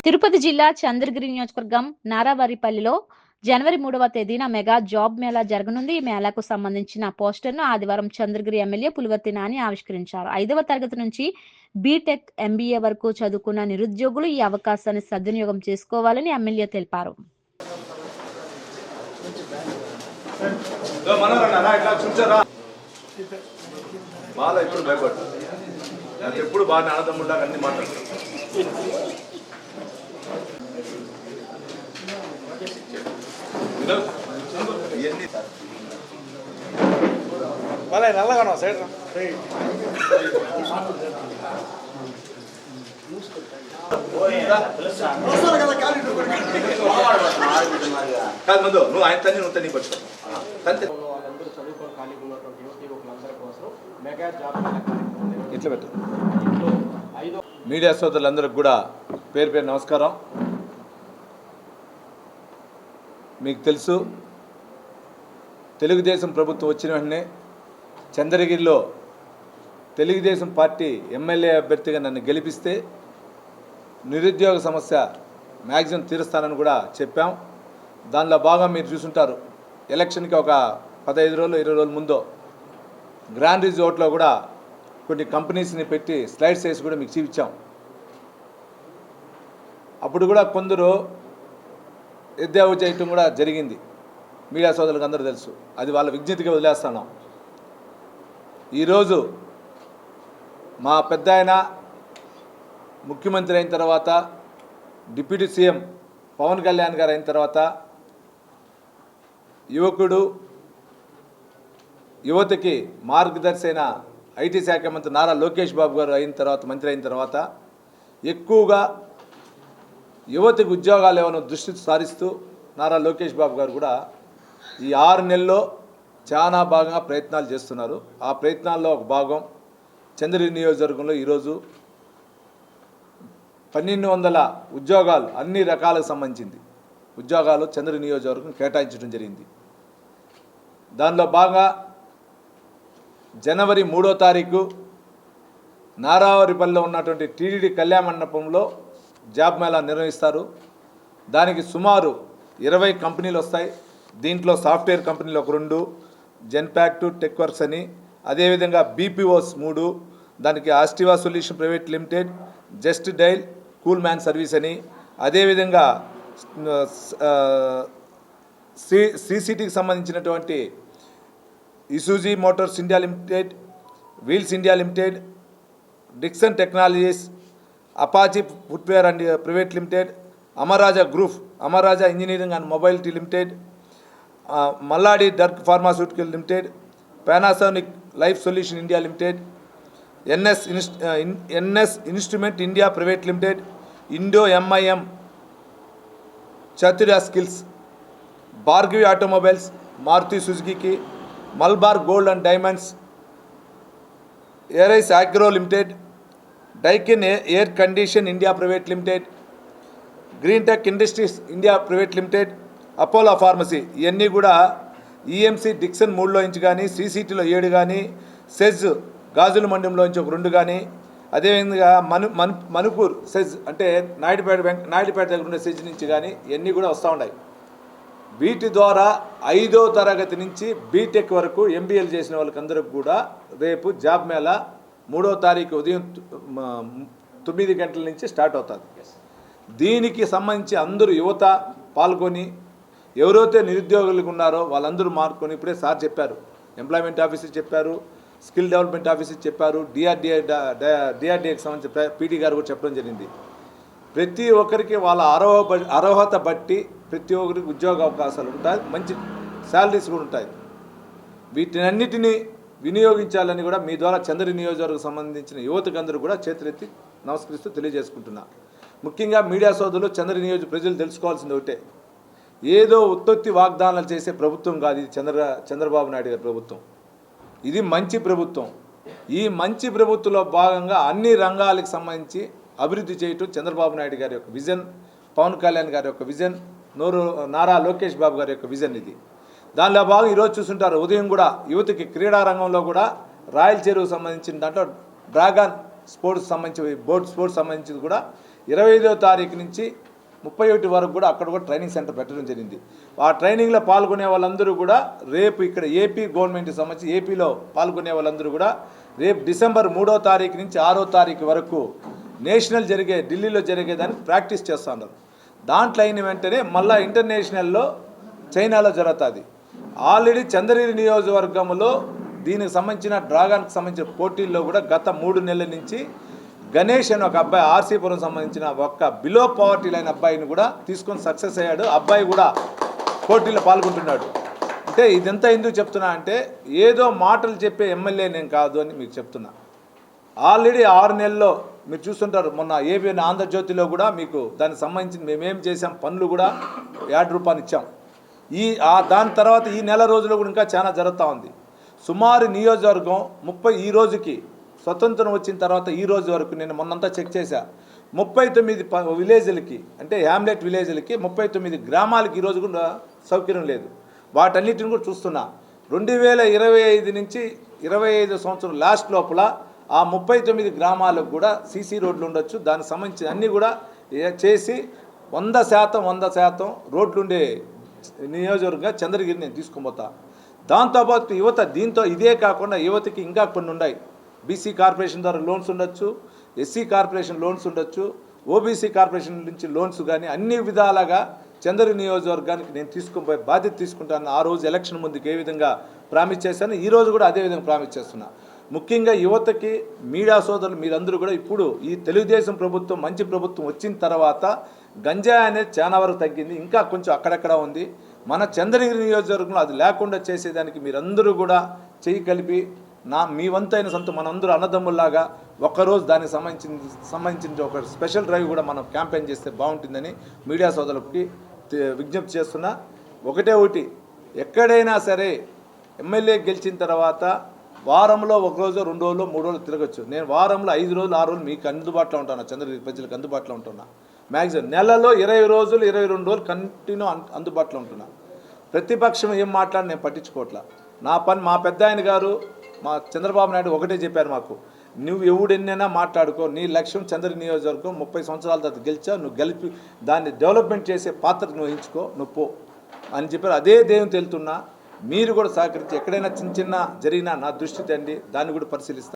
తిరుపతి జిల్లా చంద్రగిరి నియోజకవర్గం నారావారిపల్లిలో జనవరి 3వ తేదీన మెగా జాబ్ మేళా జరగనుంది. ఈ మేళాకు సంబంధించిన పోస్టర్ను ఆదివారం చంద్రగిరి ఎమ్మెల్యే పులివర్తి నాని ఆవిష్కరించారు. 5వ తరగతి నుంచి బీటెక్, ఎంబీఏ వరకు చదువుకున్న నిరుద్యోగులు ఈ అవకాశాన్ని సద్వినియోగం చేసుకోవాలని ఎమ్మెల్యే తెలిపారు. ఎప్పుడు బాగా ఆనందముండా అన్ని మాట్లాడుతున్నాం. నల్లగా సైడ్ కాదు ముందు నువ్వు ఆయన తన్ని నువ్వు తన్ని పట్టు ఇట్లా పెట్టు. మీడియా సోదరులందరికి కూడా పేరు పేరు నమస్కారం. మీకు తెలుసు, తెలుగుదేశం ప్రభుత్వం వచ్చిన వెంటనే చంద్రగిరిలో తెలుగుదేశం పార్టీ ఎమ్మెల్యే అభ్యర్థిగా నన్ను గెలిపిస్తే నిరుద్యోగ సమస్య మ్యాక్సిమం తీరుస్తానని కూడా చెప్పాం. దానిలో బాగా మీరు చూసుంటారు, ఎలక్షన్కి ఒక 15 రోజులు 20 రోజుల ముందు గ్రాండ్ రిజోర్ట్లో కూడా కొన్ని కంపెనీస్ని పెట్టి స్లైడ్స్ వేసి కూడా మీకు చూపించాం. అప్పుడు కూడా కొందరు ఎద్దేవా చేయటం కూడా జరిగింది. మీడియా సోదరులకు అందరూ తెలుసు, అది వాళ్ళ విజ్ఞతగా వదిలేస్తున్నాం. ఈరోజు మా పెద్ద ఆయన ముఖ్యమంత్రి అయిన తర్వాత, డిప్యూటీ సీఎం పవన్ కళ్యాణ్ గారు అయిన తర్వాత, యువతకి మార్గదర్శి అయిన ఐటీ శాఖ మంత్రి నారా లోకేష్ బాబు గారు అయిన తర్వాత, మంత్రి అయిన తర్వాత ఎక్కువగా యువతకు ఉద్యోగాలు ఏమైనా దృష్టి సారిస్తూ నారా లోకేష్ బాబు గారు కూడా ఈ 6 నెలల్లో చాలా బాగా ప్రయత్నాలు చేస్తున్నారు. ఆ ప్రయత్నాల్లో ఒక భాగం చంద్రగిరి నియోజకవర్గంలో ఈరోజు 1200 ఉద్యోగాలు, అన్ని రకాలకు సంబంధించింది ఉద్యోగాలు చంద్రగిరి నియోజకవర్గం కేటాయించడం జరిగింది. దానిలో బాగా జనవరి 3వ తారీఖు నారావారిపల్లిలో ఉన్నటువంటి టీటీడీ కళ్యాణ మండపంలో జాబ్ మేళా నిర్వహిస్తారు. దానికి సుమారు 20 కంపెనీలు వస్తాయి. దీంట్లో సాఫ్ట్వేర్ కంపెనీలు ఒక 2, జెన్పాక్ట్, టెక్వర్క్స్ అని, అదేవిధంగా బీపీఓస్ 3, దానికి ఆస్టివా solution private limited, just dial, cool man service అని, అదేవిధంగా సిసిటీకి సంబంధించినటువంటి Isuzu motors India limited, wheels India limited, Dixon technologies, Apache footwear and private limited, Amara Raja group, Amara Raja engineering and mobility limited, Malladi డర్క్ pharmaceutical limited, Panasonic life solution India limited, NS instrument India private limited, Indo MIM, Chaturya skills, Bhargavi automobiles, Maruti Suzuki, Malabar gold and diamonds, arise agro limited, Daikin air condition India private limited, green tech industries India private limited, Apollo pharmacy, ఇవన్నీ కూడా EMC Dixon 3లో నుంచి కానీ, సిసిటీలో 7 కానీ, SEZ గాజుల మండలంలో నుంచి ఒక 2 కానీ, అదేవిధంగా మణిపూర్ సెజ్ అంటే నాయుడుపేట దగ్గర ఉండే సెజ్ నుంచి కానీ ఇవన్నీ కూడా వస్తూ ఉన్నాయి. వీటి ద్వారా 5వ తరగతి నుంచి బీటెక్ వరకు ఎంబీఏలు చేసిన వాళ్ళకందరికి కూడా రేపు జాబ్ మేళా 3వ తారీఖు ఉదయం 9 గంటల నుంచి స్టార్ట్ అవుతుంది. దీనికి సంబంధించి అందరూ యువత పాల్గొని, ఎవరైతే నిరుద్యోగులకు ఉన్నారో వాళ్ళందరూ మార్కొని, ఇప్పుడే సార్ చెప్పారు, ఎంప్లాయ్మెంట్ ఆఫీసర్ చెప్పారు, స్కిల్ డెవలప్మెంట్ ఆఫీసర్ చెప్పారు, డిఆర్డీఏకి సంబంధించి పీటీ గారు కూడా చెప్పడం జరిగింది. ప్రతి ఒక్కరికి వాళ్ళ అర్హత బట్టి ప్రతి ఒక్కరికి ఉద్యోగ అవకాశాలు ఉంటాయి, మంచి శాలరీస్ కూడా ఉంటాయి. వీటినన్నిటినీ వినియోగించాలని కూడా మీ ద్వారా చంద్రగిరి నియోజకవర్గం సంబంధించిన యువతకు అందరూ కూడా చేతులెత్తి నమస్కరిస్తూ తెలియజేసుకుంటున్నా. ముఖ్యంగా మీడియా సోదరులు, చంద్రగిరి నియోజక ప్రజలు తెలుసుకోవాల్సింది ఒకటే, ఏదో ఉత్పత్తి వాగ్దానాలు చేసే ప్రభుత్వం కాదు ఇది. చంద్రబాబు నాయుడు గారి ప్రభుత్వం ఇది మంచి ప్రభుత్వం. ఈ మంచి ప్రభుత్వంలో భాగంగా అన్ని రంగాలకు సంబంధించి అభివృద్ధి చేయటం చంద్రబాబు నాయుడు గారి యొక్క విజన్, పవన్ కళ్యాణ్ గారి యొక్క విజన్, నారా లోకేష్ బాబు గారి యొక్క విజన్ ఇది. దానిలో భాగం ఈరోజు చూస్తుంటారు, ఉదయం కూడా యువతకి క్రీడా రంగంలో కూడా రాయల్ చెరువు సంబంధించిన దాంట్లో డ్రాగన్ స్పోర్ట్స్ సంబంధించి, బోట్ స్పోర్ట్స్ సంబంధించి కూడా 25వ తారీఖు నుంచి 31 వరకు కూడా అక్కడ కూడా ట్రైనింగ్ సెంటర్ పెట్టడం జరిగింది. ఆ ట్రైనింగ్లో పాల్గొనే వాళ్ళందరూ కూడా రేపు ఇక్కడ ఏపీ గవర్నమెంట్కి సంబంధించి ఏపీలో పాల్గొనే వాళ్ళందరూ కూడా రేపు డిసెంబర్ 3వ తారీఖు నుంచి 6వ తారీఖు వరకు నేషనల్ ఢిల్లీలో జరిగేదానికి ప్రాక్టీస్ చేస్తున్నారు. దాంట్లో అయిన వెంటనే మళ్ళీ ఇంటర్నేషనల్లో చైనాలో జరుగుతుంది. ఆల్రెడీ చంద్రగిరి నియోజకవర్గంలో దీనికి సంబంధించిన డ్రాగన్కి సంబంధించిన పోటీల్లో కూడా గత 3 నెలల నుంచి గణేష్ అని ఒక అబ్బాయి ఆర్సీపురం సంబంధించిన ఒక బిలో పవర్టీ లైన్ అబ్బాయిని కూడా తీసుకొని సక్సెస్ అయ్యాడు. అబ్బాయి కూడా పోటీలో పాల్గొంటున్నాడు. అంటే ఇదంతా ఎందుకు చెప్తున్నా అంటే ఏదో మాటలు చెప్పే ఎమ్మెల్యే నేను కాదు అని మీకు చెప్తున్నా. ఆల్రెడీ 6 నెలల్లో మీరు చూస్తుంటారు, మొన్న ఏబిఎన్ ఆంధ్రజ్యోతిలో కూడా మీకు దానికి సంబంధించి మేమేం చేసాం పనులు కూడా ₹50 ఇచ్చాం. దాని తర్వాత ఈ నెల రోజుల్లో కూడా ఇంకా చాలా జరుగుతూ ఉంది. సుమారు నియోజకవర్గం 30 ఈ రోజుకి స్వతంత్రం వచ్చిన తర్వాత ఈ రోజు వరకు నేను మొన్నంతా చెక్ చేశా, 39 విలేజ్లకి అంటే హ్యామ్లెట్ విలేజ్లకి 39 గ్రామాలకి ఈరోజు కూడా సౌకర్యం లేదు. వాటన్నిటిని కూడా చూస్తున్నా. 2025 నుంచి 25 సంవత్సరం లాస్ట్ లోపల ఆ 39 గ్రామాలకు కూడా సీసీ రోడ్లు ఉండొచ్చు. దానికి సంబంధించి అన్నీ కూడా చేసి 100% రోడ్లుండే నియోజకవర్గంగా చంద్రగిరి నేను తీసుకుపోతా. దాంతోపాటు యువత ఇదే కాకుండా యువతకి ఇంకా కొన్ని ఉన్నాయి. బీసీ కార్పొరేషన్ ద్వారా లోన్స్ ఉండొచ్చు, ఎస్సీ కార్పొరేషన్ లోన్స్ ఉండొచ్చు, ఓబీసీ కార్పొరేషన్ నుంచి లోన్స్ కానీ అన్ని విధాలుగా చంద్రగిరి నియోజకవర్గానికి నేను తీసుకుపోయే బాధ్యత తీసుకుంటాను. ఆ రోజు ఎలక్షన్ ముందుకు ఏ విధంగా ప్రామిస్ చేశాను, ఈరోజు కూడా అదే విధంగా ప్రామిస్ చేస్తున్నా. ముఖ్యంగా యువతకి మీడియా సోదరులు మీరందరూ కూడా ఇప్పుడు ఈ తెలుగుదేశం ప్రభుత్వం మంచి ప్రభుత్వం వచ్చిన తర్వాత గంజాయి అనేది చాలా వరకు తగ్గింది, ఇంకా కొంచెం అక్కడక్కడ ఉంది. మన చంద్రగిరి నియోజకవర్గంలో అది లేకుండా చేసేదానికి మీరందరూ కూడా చెయ్యి కలిపి మీ వంతైన మనందరూ అన్నదమ్ముల్లాగా ఒక్కరోజు దానికి సంబంధించిన ఒక స్పెషల్ డ్రైవ్ కూడా మనం క్యాంపెయిన్ చేస్తే బాగుంటుందని మీడియా సోదరులకి విజ్ఞప్తి చేస్తున్నా. ఒకటి ఎక్కడైనా సరే ఎమ్మెల్యే గెలిచిన తర్వాత వారంలో 1 రోజు 2 రోజులు 3 రోజులు తిరగచ్చు. నేను వారంలో 5 రోజులు 6 రోజులు మీకు అందుబాటులో ఉంటాను, చంద్రగిరి ప్రజలకు అందుబాటులో ఉంటున్నా. మ్యాక్సిమం నెలలో 20 రోజులు 22 రోజులు కంటిన్యూ అందుబాటులో ఉంటున్నా. ప్రతిపక్షం ఏం మాట్లాడి నేను పట్టించుకోవట్లా. మా పెద్ద ఆయన గారు మా చంద్రబాబు నాయుడు ఒకటే చెప్పారు మాకు, నువ్వు ఎవడెన్నైనా మాట్లాడుకో, నీ లక్ష్యం చంద్రగిరి నియోజకవర్గం 30 సంవత్సరాల తర్వాత గెలిచావు, నువ్వు గెలిపి దాన్ని డెవలప్మెంట్ చేసే పాత్ర నువ్వు వహించుకో, నువ్వు పో అని చెప్పారు. అదే దేవుని తెలుతున్నా. మీరు కూడా సహకరించి ఎక్కడైనా చిన్న జరిగినా నా దృష్టి తండి, దాన్ని కూడా పరిశీలిస్తాను.